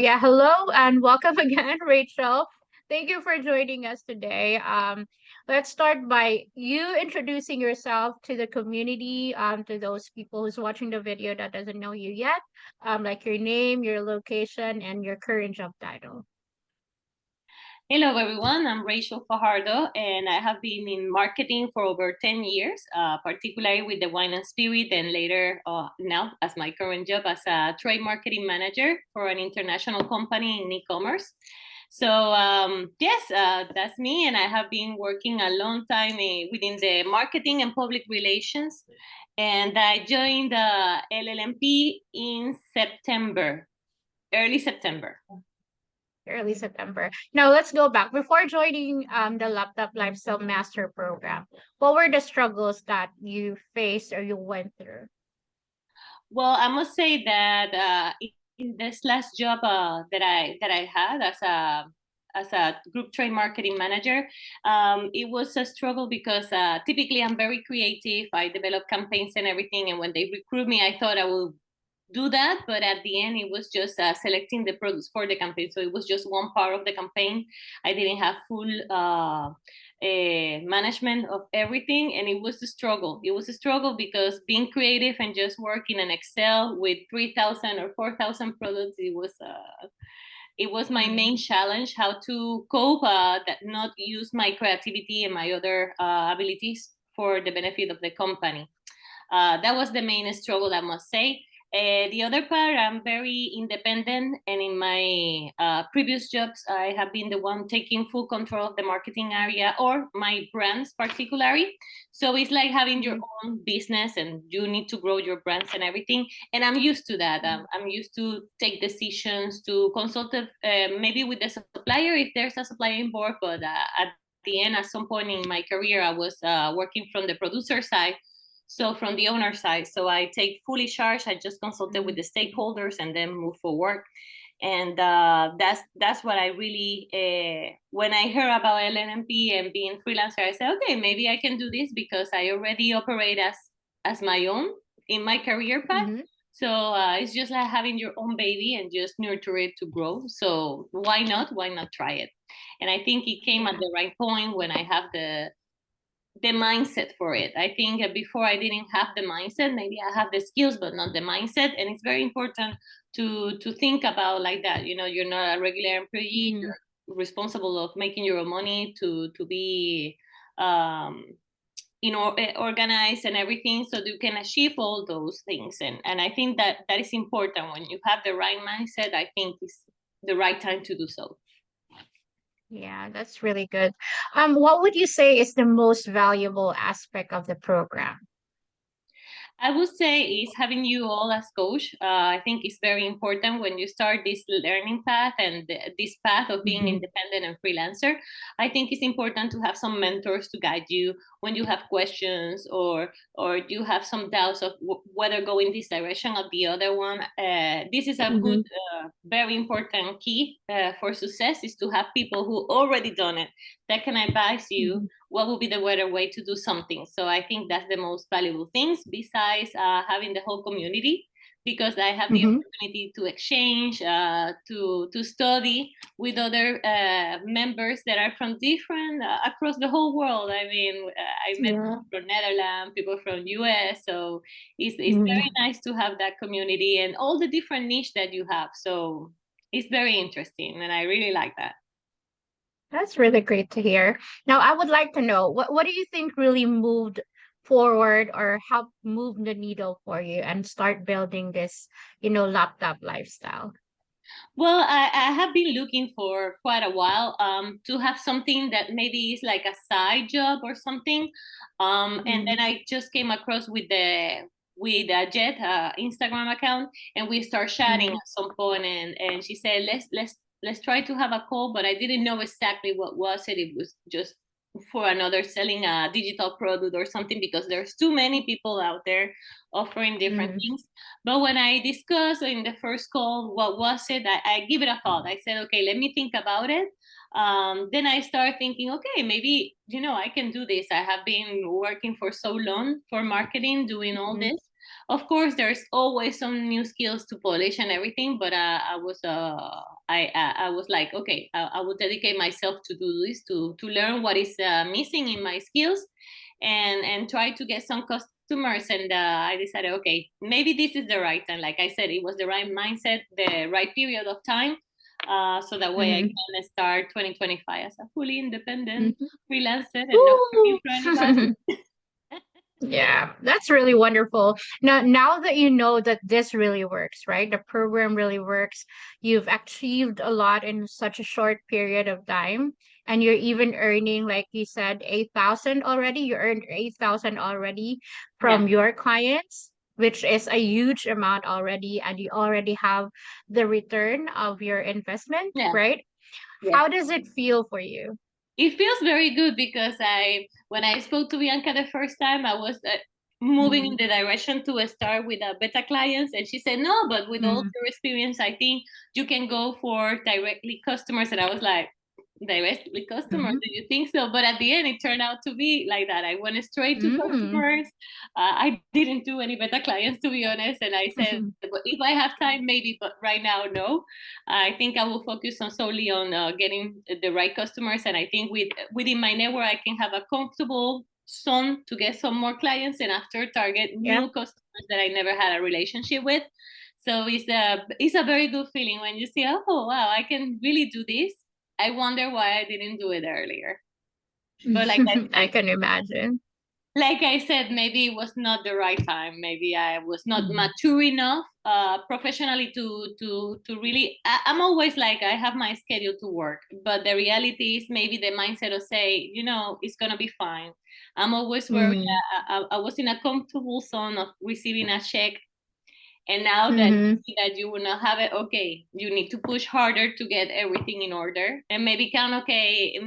Yeah, hello and welcome again, Rachel. Thank you for joining us today. Let's start by you introducing yourself to the community, to those people who's watching the video that doesn't know you yet, like your name, your location, and your current job title. Hello, everyone. I'm Rachel Fajardo, and I have been in marketing for over 10 years, particularly with the wine and spirit, and later now as my current job as a trade marketing manager for an international company in e-commerce. So yes, that's me, and I have been working a long time within the marketing and public relations, and I joined the LLMP in September, early September. Early September. Now let's go back. Before joining the Laptop Lifestyle Master Program, what were the struggles that you faced or you went through? Well, I must say that in this last job that I had as a group trade marketing manager, it was a struggle because typically I'm very creative. I develop campaigns and everything, and when they recruit me, I thought I will do that, but at the end it was just selecting the products for the campaign, so it was just one part of the campaign. I didn't have full management of everything, and it was a struggle because being creative and just working in Excel with 3,000 or 4,000 products, it was my main challenge, how to cope, that not use my creativity and my other abilities for the benefit of the company. That was the main struggle, I must say. The other part, I'm very independent, and in my previous jobs, I have been the one taking full control of the marketing area or my brands, particularly. So it's like having your own business, and you need to grow your brands and everything. And I'm used to that. I'm used to take decisions, to consult maybe with the supplier if there's a supplier involved. But at the end, at some point in my career, I was working from the producer side, so from the owner side. So I take fully charge. I just consulted with the stakeholders and then move forward. And that's what I really, when I heard about LNMP and being freelancer, I said, okay, maybe I can do this because I already operate as my own in my career path. Mm-hmm. So it's just like having your own baby and just nurture it to grow. So why not? Why not try it? And I think it came at the right point when I have the mindset for it. I think before I didn't have the mindset. Maybe I have the skills, but not the mindset. And it's very important to think about like that. You know, you're not a regular employee. Mm-hmm. You're responsible of making your own money to be um, organized and everything, so you can achieve all those things. And I think that that is important. When you have the right mindset, I think it's the right time to do so. Yeah, that's really good. What would you say is the most valuable aspect of the program? I would say is having you all as coach. I think it's very important when you start this learning path and this path of being Mm-hmm. independent and freelancer. I think it's important to have some mentors to guide you when you have questions, or you have some doubts of whether go in this direction or the other one. This is a good, Mm-hmm. very important key for success, is to have people who already done it that can advise you Mm-hmm. what would be the better way to do something. So I think that's the most valuable things, besides having the whole community, because I have the Mm-hmm. opportunity to exchange, to study with other members that are from different across the whole world. I mean, I met Yeah. from Netherlands, people from US, so it's Mm-hmm. very nice to have that community and all the different niche that you have. So it's very interesting, and I really like that. That's really great to hear. Now, I would like to know what do you think really moved forward or helped move the needle for you and start building this, laptop lifestyle? Well, I have been looking for quite a while, to have something that maybe is like a side job or something. And Mm-hmm. then I just came across with Jet Instagram account, and we start chatting at some point, and she said, let's try to have a call, but I didn't know exactly what was it. It was just for another selling a digital product or something, because there's too many people out there offering different Mm-hmm. things. But when I discussed in the first call what was it, I give it a thought. I said, okay, let me think about it. Then I start thinking, okay, maybe I can do this. I have been working for so long for marketing, doing all Mm-hmm. this. Of course, there's always some new skills to polish and everything, but I was like, okay, I will dedicate myself to do this, to learn what is missing in my skills, and try to get some customers. And I decided, okay, maybe this is the right time. Like I said, it was the right mindset, the right period of time. So that way I Mm-hmm. can start 2025 as a fully independent Mm-hmm. freelancer and not working for anybody. Woo! Yeah, that's really wonderful. Now that you know that this really works, right? The program really works. You've achieved a lot in such a short period of time, and you're even earning, like you said, 8,000 already. You earned 8,000 already Yeah, from your clients, which is a huge amount already, and you already have the return of your investment, yeah, right? yes. How does it feel for you? It feels very good because when I spoke to Bianca the first time, I was moving in Mm-hmm. the direction to start with beta clients, and she said no, but with all your experience, I think you can go for directly customers. And I was like, directly customers? Mm-hmm. Do you think so? But at the end, it turned out to be like that. I went straight to Mm-hmm. customers. I didn't do any beta clients, to be honest. And I said, but if I have time, maybe, but right now, no. I think I will focus on solely on getting the right customers, and I think within my network, I can have a comfortable zone to get some more clients, and after target Yeah. new customers that I never had a relationship with. So it's a very good feeling when you see, oh wow, I can really do this. I wonder why I didn't do it earlier. But I can imagine. like I said, maybe it was not the right time. Maybe I was not Mhm. mature enough professionally to really. I'm always like I have my schedule to work, but the reality is maybe the mindset of say, it's gonna be fine. I'm always very. Mhm. I was in a comfortable zone of receiving a check, and now that you Mhm. see that you will not have it, okay, you need to push harder to get everything in order, and maybe count, okay,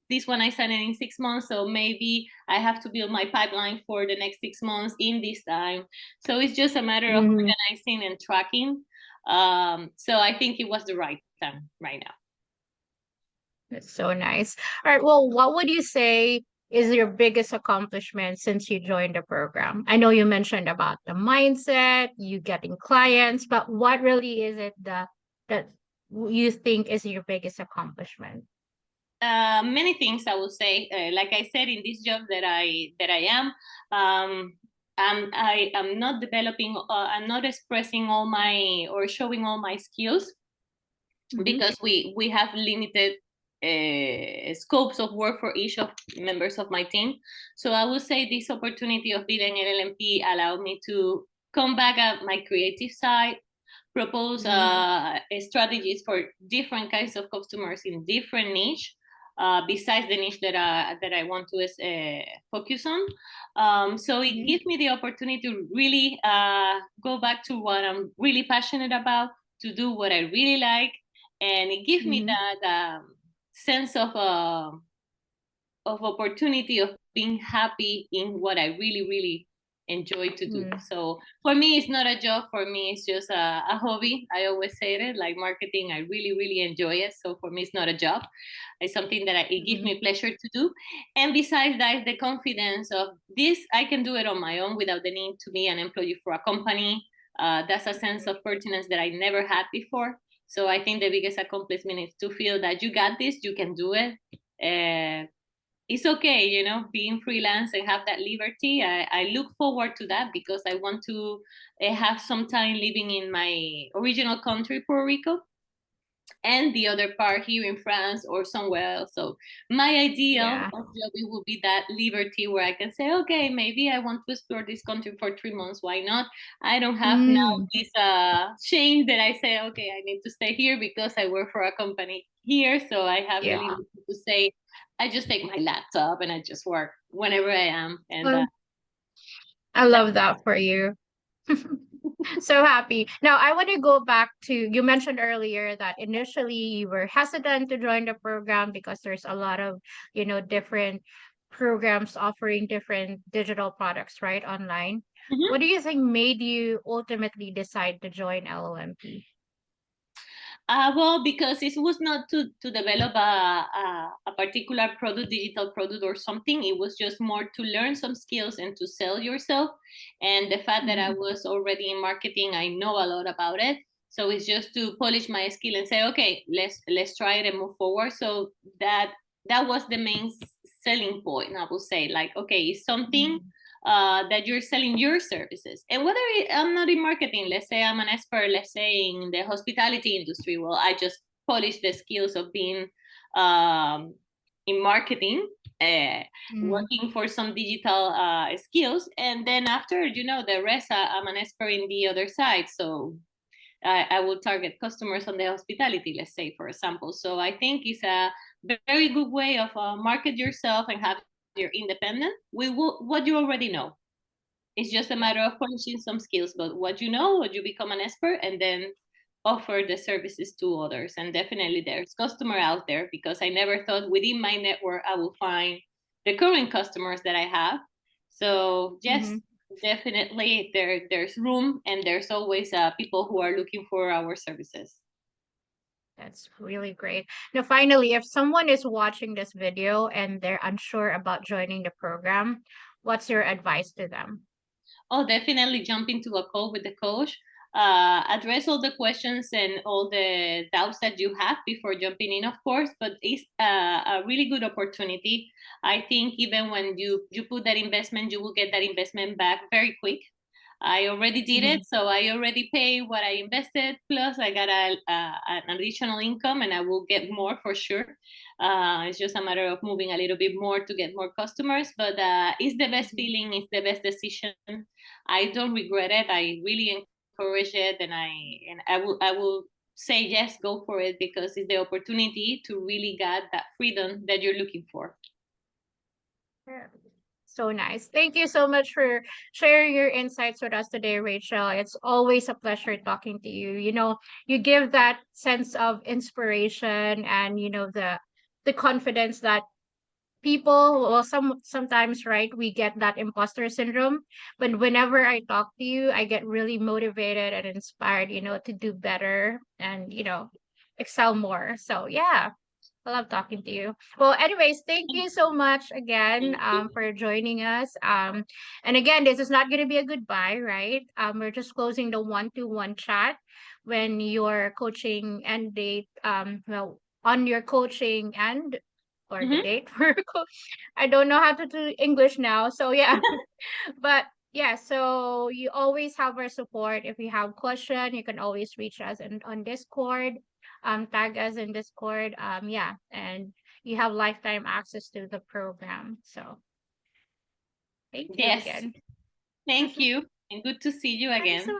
this one I signed it in 6 months, so maybe I have to build my pipeline for the next 6 months in this time. So it's just a matter of Mhm. organizing and tracking. So I think it was the right time right now. That's so nice. All right. Well, what would you say is your biggest accomplishment since you joined the program? I know you mentioned about the mindset, you getting clients, but what really is it that you think is your biggest accomplishment? Many things I would say. Like I said, in this job that I am, I am not developing. I'm not expressing all my or showing all my skills Mhm. because we have limited scopes of work for each of members of my team. So I would say this opportunity of being an LLMP allowed me to come back at my creative side, propose Mhm. strategies for different kinds of customers in different niche. Besides the niche that I want to focus on, so it Mhm. gives me the opportunity to really go back to what I'm really passionate about, to do what I really like, and it gives me Mhm. that sense of opportunity of being happy in what I really, really enjoy to do. Mhm. So for me, it's not a job. For me, it's just a hobby. I always say it like marketing. I really, really enjoy it. So for me, it's not a job. It's something that it gives Mhm. me pleasure to do. And besides that, the confidence of this, I can do it on my own without the need to be an employee for a company. That's a sense of pertinence that I never had before. So I think the biggest accomplishment is to feel that you got this, you can do it. It's okay, being freelance and have that liberty. I look forward to that because I want to have some time living in my original country, Puerto Rico, and the other part here in France or somewhere else. So my ideal Yeah. of job it would be that liberty where I can say, okay, maybe I want to explore this country for 3 months. Why not? I don't have now Mm. this shame that I say, okay, I need to stay here because I work for a company here. So I have the Yeah. liberty to say, I just take my laptop and I just work whenever I am. And Well, I that, love that for you. So happy. Now, I want to go back to you mentioned earlier that initially you were hesitant to join the program because there's a lot of, different programs offering different digital products, right, online. Mhm. What do you think made you ultimately decide to join LLMP? Well, because it was not to develop a particular product, digital product or something. It was just more to learn some skills and to sell yourself. And the fact that I was already in marketing, I know a lot about it. So it's just to polish my skill and say, okay, let's try it and move forward. So that was the main selling point, I would say. Like, okay, it's something that you're selling your services. And whether I'm not in marketing, let's say I'm an expert, let's say in the hospitality industry, well, I just polish the skills of being in marketing, working for some digital skills. And then after, the rest, I'm an expert in the other side. So I will target customers on the hospitality, let's say, for example. So I think it's a very good way of market yourself and have your independent with what you already know. It's just a matter of polishing some skills, but what you become an expert, and then offer the services to others. And definitely there's customer out there, because I never thought within my network I will find the current customers that I have. So yes, definitely there's room, and there's always people who are looking for our services. That's really great. Now, finally, if someone is watching this video and they're unsure about joining the program, what's your advice to them? Oh, definitely jump into a call with the coach. Address all the questions and all the doubts that you have before jumping in, of course. But it's a really good opportunity. I think even when you put that investment, you will get that investment back very quick. I already did it, so I already pay what I invested. Plus, I got an additional income, and I will get more for sure. It's just a matter of moving a little bit more to get more customers, but it's the best feeling. It's the best decision. I don't regret it. I really encourage it, and I will say yes, go for it, because it's the opportunity to really get that freedom that you're looking for. Yeah. So nice. Thank you so much for sharing your insights with us today, Rachel. It's always a pleasure talking to you. You give that sense of inspiration and the confidence that people, well, sometimes, right, we get that imposter syndrome, but whenever I talk to you, I get really motivated and inspired, to do better and excel more. So yeah, I love talking to you. Well, anyways, thank you so much again Thank you. for joining us. And again, this is not going to be a goodbye, right? We're just closing the one-to-one chat when your coaching end date, well, on your coaching end or the date for I don't know how to do English now. So yeah, but yeah, so you always have our support. If you have question, you can always reach us on Discord, tag us in Discord. Yeah, and you have lifetime access to the program. So thank you Yes, again. thank you, and good to see you Thanks again. so